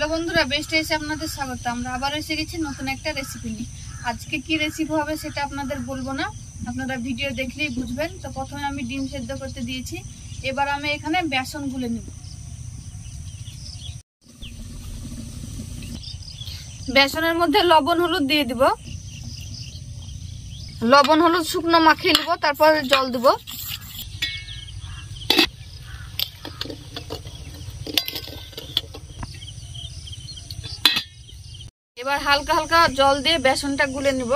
Hello बंधुरा best एसे आपनादेर स्वागत। आमरा आबार एसे गेছি নতুন একটা রেসিপি নিয়ে। আজকে কি রেসিপি হবে সেটা আপনাদের বলবো না, আপনারা ভিডিও দেখলেই বুঝবেন। তো প্রথমে আমি ডিম সেদ্ধ করতে দিয়েছি, এবার আমি এখানে বেসন গুলে নেব। বেসনের মধ্যে লবণ হলুদ দিয়ে দিব, লবণ হলুদ শুকনো মাখিয়ে নেব, তারপর জল দেব। এবার হালকা হালকা জল দিয়ে বেসনটা গুলে নিব।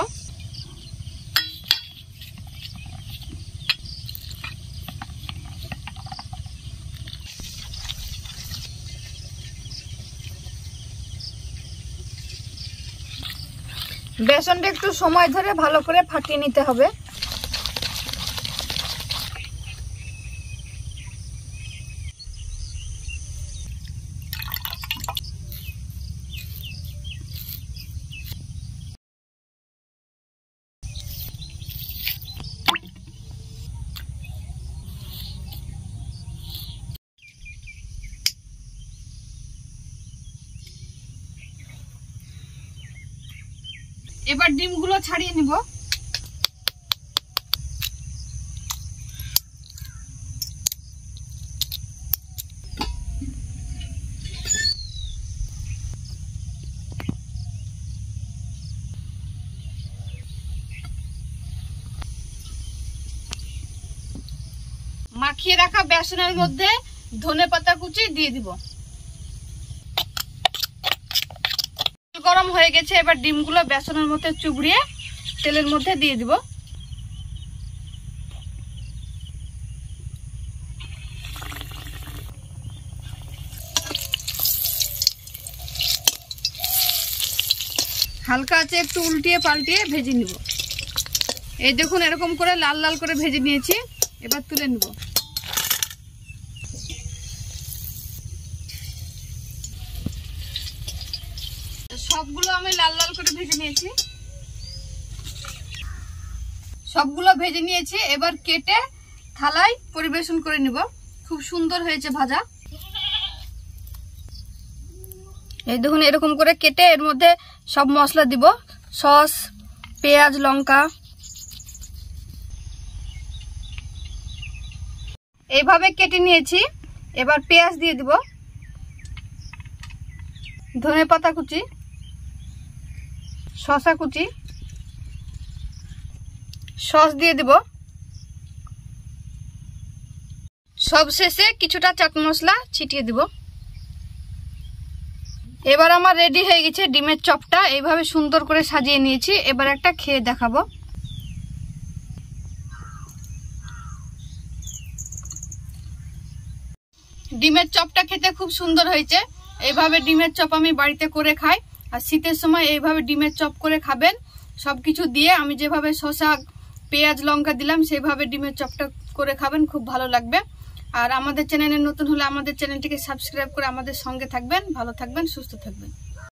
বেসনটা একটু সময় ধরে ভালো করে ফাটিয়ে নিতে হবে। এবার ডিমগুলো ছাড়িয়ে নিব। মাখিয়ে রাখা বেসনের মধ্যে ধনেপাতা কুচি দিয়ে দিব। গরম হয়ে গেছে, এবার ডিমগুলো বেসনের মধ্যে চুবড়িয়ে তেলের মধ্যে দিয়ে দিব। হালকা আছে একটু উল্টিয়ে পাল্টিয়ে ভেজে নিব। এই দেখুন এরকম করে লাল লাল করে ভেজে নিয়েছি, এবার তুলে নিব। সবগুলো আমি লাল লাল করে ভেজে নিয়েছি, সবগুলো ভেজে নিয়েছি। এবার কেটে থালায় পরিবেশন করে নিব। খুব সুন্দর হয়েছে ভাজা। এই দেখুন এরকম করে কেটে এর মধ্যে সব মশলা দিব, সস, পেঁয়াজ, লঙ্কা। এইভাবে কেটে নিয়েছি। এবার পেঁয়াজ দিয়ে দিব, ধনেপাতা কুচি, শসা কুচি, সস দিয়ে দিব। সবশেষে কিছুটা চাট মশলা ছিটিয়ে দিব। এবার আমার রেডি হয়ে গেছে ডিমের চপটা। এইভাবে সুন্দর করে সাজিয়ে নিয়েছি, এবার একটা খেয়ে দেখাবো। ডিমের চপটা খেতে খুব সুন্দর হয়েছে। এইভাবে ডিমের চপ আমি বাড়িতে করে খাই, আর শীতের সময় এইভাবে ডিমের চপ করে খাবেন। সবকিছু দিয়ে আমি যেভাবে শসা, পেঁয়াজ, লঙ্কা দিলাম সেভাবে ডিমের চপটা করে খাবেন, খুব ভালো লাগবে। আর আমাদের চ্যানেলে নতুন হলে আমাদের চ্যানেলটিকে সাবস্ক্রাইব করে আমাদের সঙ্গে থাকবেন। ভালো থাকবেন, সুস্থ থাকবেন।